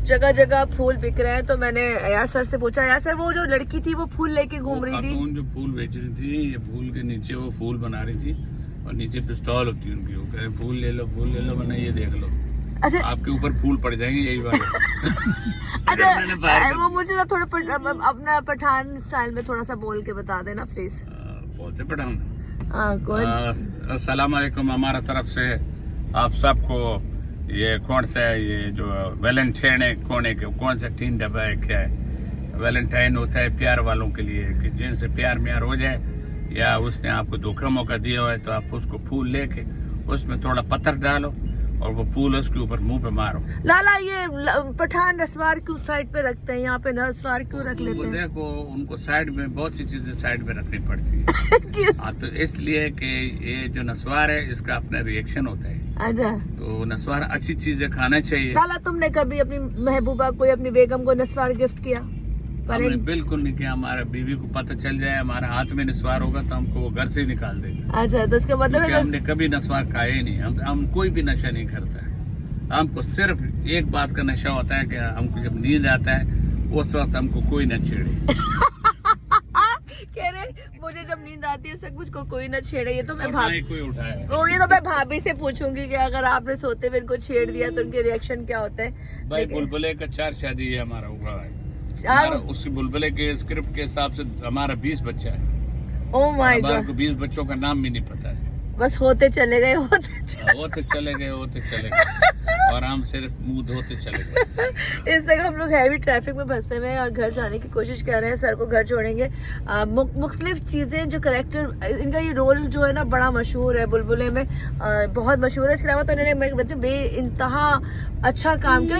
जगह जगह फूल बिक रहे हैं। तो मैंने यासर से पूछा, यासर वो जो लड़की थी वो फूल लेके घूम रही थी, जो फूल बेच रही थी, ये फूल के नीचे वो फूल बना रही थी और नीचे पिस्तौल होती है उनकी, वो कह रहे फूल ले लो वरना ये देख लो। अच्छा, आपके ऊपर फूल पड़ जाएंगे, यही बात है। अच्छा वो मुझे ना थोड़ा अपना पठान स्टाइल में थोड़ा सा बोल के बता देना प्लीज। कौन से पठान? अस्सलाम वालेकुम हमारा तरफ से आप सबको। ये कौन सा है, ये जो वैलेंटाइन है, कौन सा टीन डब्बा है, क्या है? वैलेंटाइन होता है प्यार वालों के लिए, कि जिनसे प्यार म्यार हो जाए या उसने आपको धोखा मौका दिया हो तो आप उसको फूल लेके उसमें थोड़ा पत्थर डालो और वो फूल उसके ऊपर मुंह पे मारो। लाला ये पठान नस्वार क्यों साइड पे रखते हैं, यहाँ पे नस्वार क्यों रख लेते हैं? देखो उनको साइड में बहुत सी चीजें साइड में रखनी पड़ती है। हाँ, तो इसलिए कि ये जो नस्वार है इसका अपना रिएक्शन होता है। अच्छा, तो नस्वार अच्छी चीजें खाना चाहिए। लाला तुमने कभी अपनी महबूबा को, अपनी बेगम को नस्वार गिफ्ट किया? हमने बिल्कुल नहीं किया। हमारा बीवी को पता चल जाए हमारा हाथ में नस्वार होगा तो हमको वो घर से ही निकाल देगा। अच्छा, तो इसका मतलब है हमने कभी नस्वार खाए ही नहीं। हम कोई भी नशा नहीं करता है। हमको सिर्फ एक बात का नशा होता है कि हमको जब नींद आता है उस वक्त हमको कोई न छेड़े। कह रहे मुझे जब नींद आती है सब मुझको कोई न छेड़े। ये तो मैं कोई उठाए, ये तो मैं भाभी से पूछूंगी कि अगर आपने सोते हुए इनको छेड़ दिया तो उनके रिएक्शन क्या होते हैं। भाई बुलबुले का 4 शादी है हमारा हुआ है। उसी बुलबुले के स्क्रिप्ट के हिसाब से हमारा 20 बच्चा है। ओह माय गॉड, 20 बच्चों का नाम भी नहीं पता है। बस होते चले गए होते चले गए और हम सिर्फ मुंह धोते चले गए। इस जगह हम लोग हैवी ट्रैफिक में फंसे हुए हैं और घर जाने की कोशिश कर रहे हैं। सर को घर छोड़ेंगे। मुख्तलिफ चीजें जो करेक्टर, इनका ये रोल जो है ना बड़ा मशहूर है बुलबुले में, बहुत मशहूर है। इसके अलावा तो इन्होंने बे इंतहा अच्छा काम किया।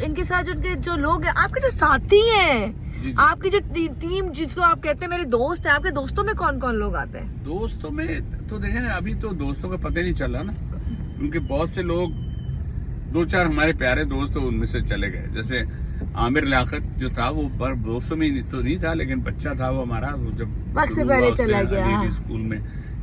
इनके साथ जो लोग हैं, आपके जो साथी हैं, आपकी जो टीम जिसको आप कहते हैं मेरे दोस्त हैं, आपके दोस्तों में कौन कौन लोग आते हैं? दोस्तों में तो देखें अभी तो दोस्तों का पता नहीं चल रहा ना, क्योंकि बहुत से लोग 2-4 हमारे प्यारे दोस्त उनमें से चले गए। जैसे आमिर लियाकत जो था वो पर दोस्तों में तो नहीं था, लेकिन बच्चा था वो हमारा, जब वक्त से पहले चला गया स्कूल में,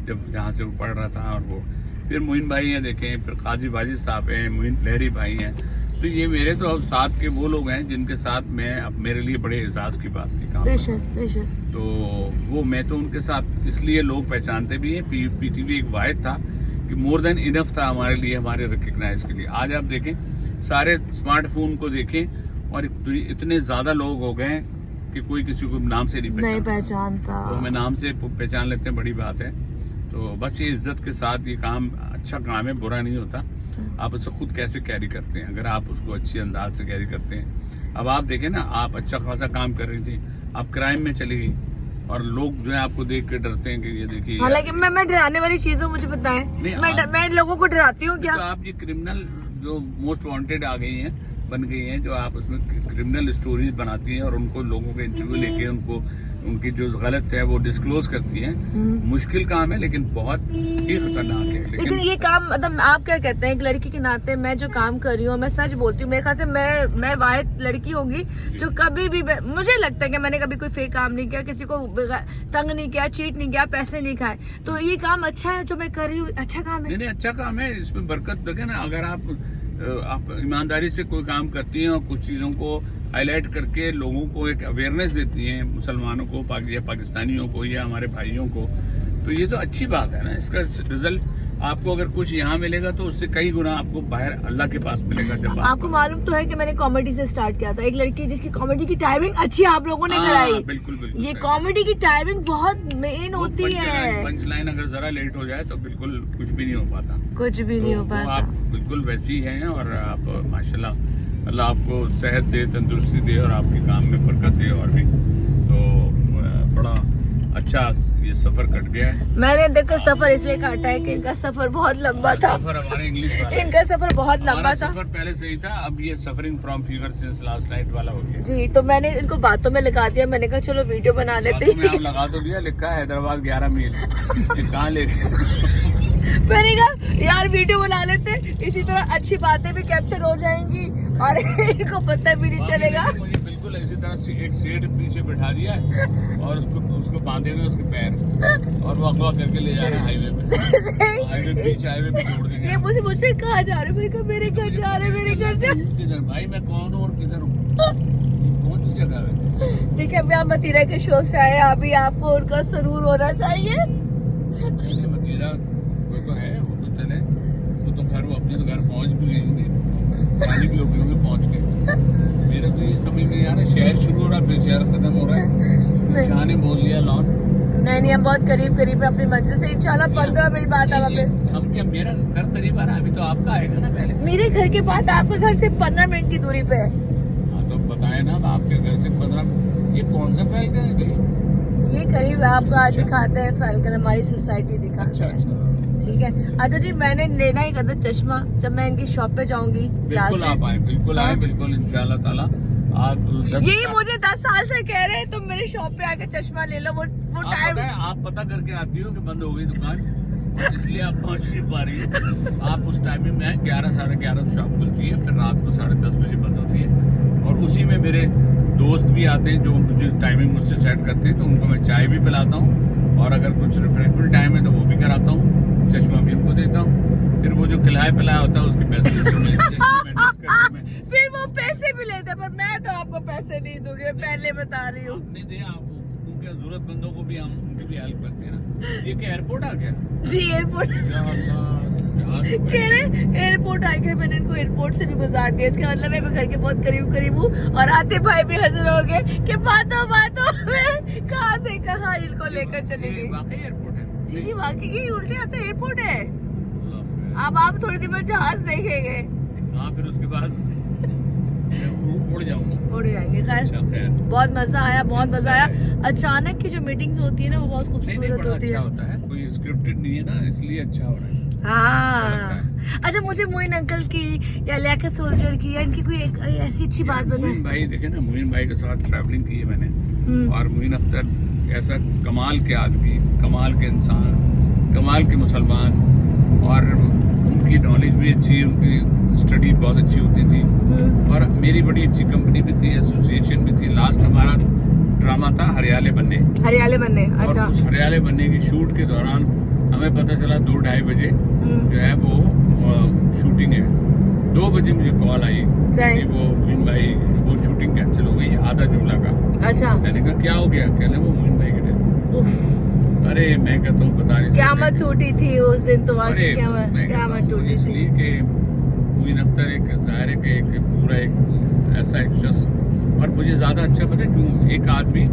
जब जहाँ से वो पढ़ रहा था। और वो फिर मोइन भाई हैं देखें, फिर काजी वाजिद साहब हैं, मोइन लहरी भाई हैं। तो ये मेरे तो अब साथ के वो लोग हैं जिनके साथ मैं, अब मेरे लिए बड़े एहसास की बात थी काम। तो वो मैं तो उनके साथ इसलिए लोग पहचानते भी हैं। पीटीवी एक वाहिद था कि मोर देन इनफ था हमारे लिए, हमारे रिकग्नाइज के लिए। आज आप देखें सारे स्मार्टफोन को देखें और इतने ज्यादा लोग हो गए कि कोई किसी को नाम से नहीं पहचानता। तो हमें नाम से पहचान लेते हैं, बड़ी बात है। तो बस ये इज्जत के साथ ये काम अच्छा काम है, बुरा नहीं होता। आप उसे खुद कैसे कैरी करते हैं, अगर आप उसको अच्छी अंदाज से कैरी करते हैं। अब आप देखें ना, आप अच्छा खासा काम कर रही थी, आप क्राइम में चली गई और लोग जो है आपको देख के डरते हैं कि ये देखिए। हालांकि मैं डराने वाली चीजों मुझे बताएं, मैं लोगों को डराती हूँ क्या? तो आप ये क्रिमिनल जो मोस्ट वांटेड आ गई हैं, बन गई हैं, जो आप उसमें क्रिमिनल स्टोरीज बनाती हैं और उनको लोगों के इंटरव्यू लेके उनको उनकी जो गलत है वो डिस्क्लोज करती हैं। मुश्किल काम है लेकिन बहुत ही खतरनाक है। लेकिन ये काम, मतलब आप क्या कहते हैं एक लड़की के नाते, मैं जो काम कर रही हूँ, मैं सच बोलती हूँ, मेरे ख्याल से मैं वाहिद लड़की होगी जो कभी भी, मुझे लगता है कि मैंने कभी कोई फेक काम नहीं किया, किसी को तंग नहीं किया, चीट नहीं किया, पैसे नहीं खाए। तो ये काम अच्छा है जो मैं कर रही हूँ, अच्छा काम है। नहीं, अच्छा काम है, इसमें बरकत देखे ना। अगर आप ईमानदारी से कोई काम करती हैं और कुछ चीजों को हाईलाइट करके लोगों को एक अवेयरनेस देती हैं, मुसलमानों को या पाकिस्तानियों को या हमारे भाइयों को, तो ये तो अच्छी बात है ना। इसका रिजल्ट आपको अगर कुछ यहाँ मिलेगा तो उससे कई गुना आपको बाहर अल्लाह के पास मिलेगा। जब आपको मालूम तो है कि मैंने कॉमेडी से स्टार्ट किया था, एक लड़की जिसकी कॉमेडी की टाइमिंग अच्छी आप लोगों ने कराई। बिल्कुल ये कॉमेडी की टाइमिंग बहुत मेन होती है। पंच लाइन अगर जरा लेट हो जाए तो बिल्कुल कुछ भी नहीं हो पाता, कुछ भी नहीं हो पाता। आप बिल्कुल वैसी हैं और आप माशाल्लाह, अल्लाह आपको सेहत दे, तंदुरुस्ती दे और आपके काम में बरकत दे। और भी तो बड़ा अच्छा ये सफर कट गया है। मैंने देखो सफर इसलिए काटा है कि इनका सफर बहुत लंबा था। सफर हमारे इंग्लिश वाला, इनका सफर बहुत लंबा था। सफर पहले से ही था, अब ये suffering from fever since last night वाला हो गया जी। तो मैंने इनको बातों में लगा दिया, मैंने कहा चलो वीडियो बना लेते हैं। लगा तो दिया, लिखा है हैदराबाद 11 मील, कहाँ ले मैंने कहा यार वीडियो बना लेते, इसी तरह अच्छी बातें भी कैप्चर हो जाएंगी और इनको पता भी नहीं चलेगा। मुझे बिल्कुल इसी तरह एक सेठ पीछे बैठा दिया है और उसको बांधे हुए उसके पैर और वो अगवा करके ले जा रहे हैं हाईवे पे, बीच हाईवे पे छोड़ देंगे। ये मुझे कहाँ जा रहे, मैंने कहा मेरे घर जा रहे, मेरे घर जा। किधर भाई, मैं कौन हूँ और किधर हूँ? आप मतीरा के शो से आए, अभी आपको उनका सरूर होना चाहिए। नहीं, मतीरा वो तो है, वो तो चले, वो तो घर, वो अपने तो घर पहुंच भी गई थी, पानी भी होगी होंगे पहुंच गए। मेरा तो ये समझ नहीं आ रहा, शहर शुरू हो रहा फिर शहर खत्म हो रहा है। शाह ने बोल लिया लॉन। नहीं, हम बहुत करीब करीब है अपनी मंजिल से, इंशाल्लाह 15 मिनट बाद हम अपने, हम क्या, मेरा घर करीब आ रहा है, अभी तो आपका आएगा ना पहले। मेरे घर के बाद आपके घर से 15 मिनट की दूरी पे है। हाँ तो बताए ना, आपके घर से 15। ये कौन सा फैल्कन है कहीं? ये करीब है आपका, आज दिखाते हैं फैल्कन, हमारी सोसाइटी दिखाते अच्छा हैं। अच्छा, ठीक है। अच्छा जी, मैंने लेना ही करता चश्मा, जब मैं इनकी शॉप पे जाऊंगी। बिल्कुल आप आए, बिल्कुल आए, बिल्कुल इंशाल्लाह ताला। आप यही मुझे 10 साल से कह रहे हैं तुम मेरे शॉप पे आके चश्मा ले लो, वो टाइम। आप पता करके आती हो कि बंद हो गई दुकान, और इसलिए आप पहुंच नहीं पा रही है। आप उस टाइमिंग में 11 साढ़े 11 शॉप खुलती है, फिर रात को 10:30 बजे बंद होती है। और उसी में मेरे दोस्त भी आते हैं जो मुझे टाइमिंग मुझसे सेट करते हैं, तो उनको मैं चाय भी पिलाता हूँ, और अगर कुछ रिफ्रेशमेंट टाइम है तो वो भी कराता हूँ, चश्मा भी उनको देता हूँ। फिर वो जो खिलाया पिलाया होता है उसके पैसे फिर वो पैसे भी लेते, पर मैं तो आपको पैसे नहीं दूंगी, मैं पहले बता रही हूँ। नहीं दे आप, क्योंकि जरूरतमंदों को भी हम उनकी भी हेल्प करते हैं ना। ये क्या एयरपोर्ट आ गया? जी एयरपोर्ट कह रहे, एयरपोर्ट आ गया, मैंने इनको एयरपोर्ट से भी गुजार दिया। इसका मतलब मैं घर के बहुत करीब हूँ, और आते भाई भी हाजिर हो गए कि बातों में कहाँ से कहाँ इनको लेकर चले गए। वाकई एयरपोर्ट है? जी वाकई की उल्टे आते एयरपोर्ट है। अब आप थोड़ी देर में जहाज देखेंगे। हाँ, फिर उसके बाद उड़ जाऊंगा, उड़ जाएंगे। खैर बहुत मजा आया, बहुत मजा आया। अचानक की जो मीटिंग्स होती है ना, वो बहुत खूबसूरत होती अच्छा है। होता है, कोई स्क्रिप्टेड नहीं है ना, इसलिए अच्छा हो रहा है। हाँ। अच्छा, मुझे मोइन अंकल की या लेका सोल्जर की या इनकी कोई एक ऐसी अच्छी बात बताएं। मोइन भाई देखे ना, मोइन भाई के साथ ट्रैवलिंग की है मैंने, और मोइन अख्तर ऐसा कमाल के आदमी, कमाल के इंसान, कमाल के मुसलमान, और उनकी नॉलेज भी अच्छी, उनकी स्टडी बहुत अच्छी होती थी, और मेरी बड़ी अच्छी कंपनी भी थी, एसोसिएशन भी थी। लास्ट हमारा ड्रामा था हरियाले बनने। अच्छा। और उस हरियाले बनने की शूट के दौरान हमें पता चला 2-2:30 बजे जो है वो शूटिंग है। 2 बजे मुझे कॉल आई कि वो मोइन भाई, वो शूटिंग कैंसिल हो गई, आधा जुमला का। अच्छा। मैंने कहा क्या हो गया? कहने वो मोइन भाई की डेथ। अरे मैं कहता हूँ बता नहीं, क़यामत टूटी थी उस दिन तो, क़यामत टूटी थी, इसलिए कि मोइन अख्तर एक ज़ाहिर है कि एक पूरा एक ऐसा एक शख्स, और मुझे ज़्यादा अच्छा पता है क्यों, एक आदमी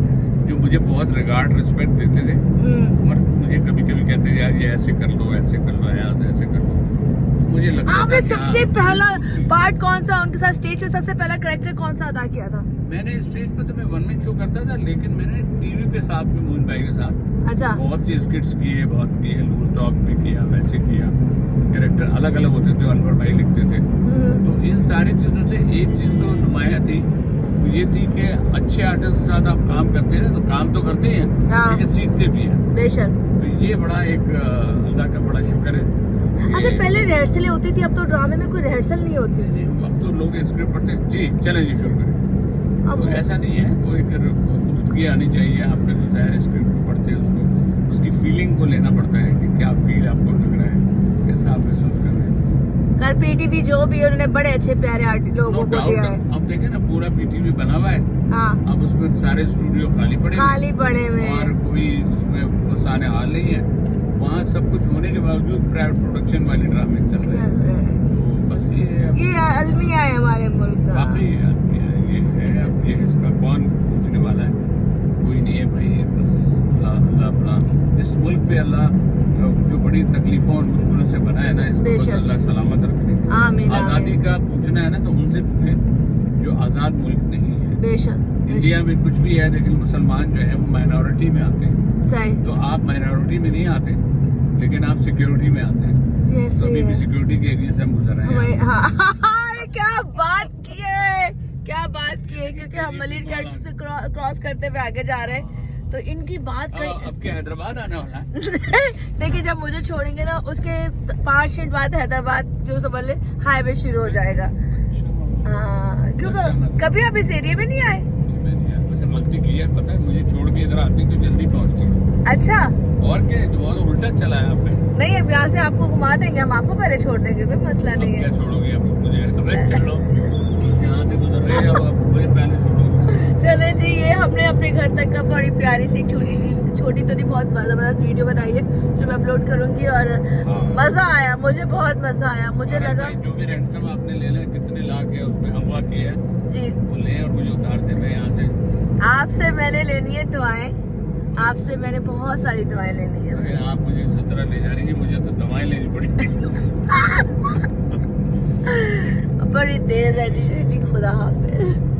जो मुझे बहुत रिगार्ड रिस्पेक्ट देते थे, और मुझे कभी कभी कहते थे यार ये ऐसे कर लो, ऐसे कर लो, यार ऐसे कर लो। तो मुझे लगता था आपने सबसे पहला पार्ट कौन सा उनके साथ स्टेज पे, सबसे पहला कैरेक्टर कौन सा अदा किया था? मैंने स्टेज पे तो मैं 1 मैन शो करता था, लेकिन मैंने टीवी पे साथ में मोइन भाई के साथ अच्छा बहुत सी स्किट्स किए, बहुत किए, लूज टॉक भी किया, वैसे किया। कैरेक्टर अलग अलग होते थे, अनवर भाई लिखते थे। तो इन सारी चीजों से एक चीज तो नुमाया थी, ये थी कि अच्छे आर्टिस्ट के साथ आप काम करते हैं तो काम तो करते हैं, लेकिन सीखते भी हैं। बेशक। तो ये बड़ा एक अल्लाह का बड़ा शुक्र है। अच्छा, पहले रिहर्सल होती थी, अब तो ड्रामे में कोई रिहर्सल नहीं होती। अब तो लोग स्क्रिप्ट पढ़ते जी, चलें जी शुरू करें। अब ऐसा नहीं है, वो एक पुख्तगी आनी चाहिए। आपके तो ज़ाहिर स्क्रिप्ट को पढ़ते हैं, उसको उसकी फीलिंग को लेना पड़ता है कि क्या फील आपको लग रहा है, कैसा आप महसूस कर रहे हैं। कर पीटीवी जो भी उन्होंने बड़े अच्छे प्यारे आर्टिस्ट लोगों को दिया है। अब देखें ना, पूरा पीटीवी बना हुआ है। हाँ। अब उसमें सारे स्टूडियो खाली पड़े हुए और कोई उसमें फसाने हाल नहीं है। वहाँ सब कुछ होने के बावजूद प्राइवेट प्रोडक्शन वाली ड्रामे चल रहे हैं। तो बस ये अलमिया है हमारे मुल्क का। वाकई ये है। अब ये इसका कौन पूछने वाला है? कोई नहीं है भाई, बस अल्लाह अपना इस मुल्क पे अल्लाह जो बड़ी तकलीफों और मुश्किलों से बनाया ना, इसको बस अल्लाह सलामत रखे। आमीन। आज़ादी का पूछना है ना तो उनसे पूछे जो आज़ाद मुल्क नहीं है। बेशक। इंडिया में कुछ भी है, लेकिन मुसलमान जो है वो माइनॉरिटी में आते हैं। सही। तो आप माइनॉरिटी में नहीं आते, लेकिन आप सिक्योरिटी में आते हैं। तो अभी भी सिक्योरिटी के एरिया से हम गुजर रहे हैं। क्या बात की है, क्या बात की है, क्योंकि हम मलिक गेट से क्रॉस करते हुए आगे जा रहे हैं, तो इनकी बात अब क्या हैदराबाद आने वाला है? देखिए, जब मुझे छोड़ेंगे ना, उसके 5 मिनट बाद हैदराबाद जो समझ ले हाईवे शुरू हो जाएगा। हाँ, क्योंकि कभी आप इस एरिया में नहीं आए? वैसे गलती की है, पता है, मुझे छोड़ के इधर आती तो जल्दी पहुंचती। अच्छा। और क्या, तो उल्टा चला है आपने। नहीं, अब यहाँ से आपको घुमा देंगे, हम आपको पहले छोड़ देंगे, कोई मसला नहीं है। क्या छोड़ोगे अब मुझे? चलो यहाँ से गुजर रहे हैं, अब मुझे पहले छोड़ोगे। चले जी, ये हमने अपने घर तक का बड़ी प्यारी सी छोटी तो नहीं, बहुत जबरदस्त वीडियो बनाई है जो मैं अपलोड करूंगी। और हाँ। मजा आया, मुझे बहुत मजा आया। मुझे महाराज लगा भाई, जो भी रैंसम आपने ले लिया, कितने लाख है उसमें अगवा किया है, जी, वो ले और मुझे उतार दे। मैं यहाँ से आपसे मैंने लेनी है दुआएं, आपसे मैंने बहुत सारी दुआएं लेनी है। अरे आप मुझे 17 ले जा रही है, मुझे तो दवाएं लेनी पड़ेगी। बड़ी तेज है जी। खुदा हाफिज।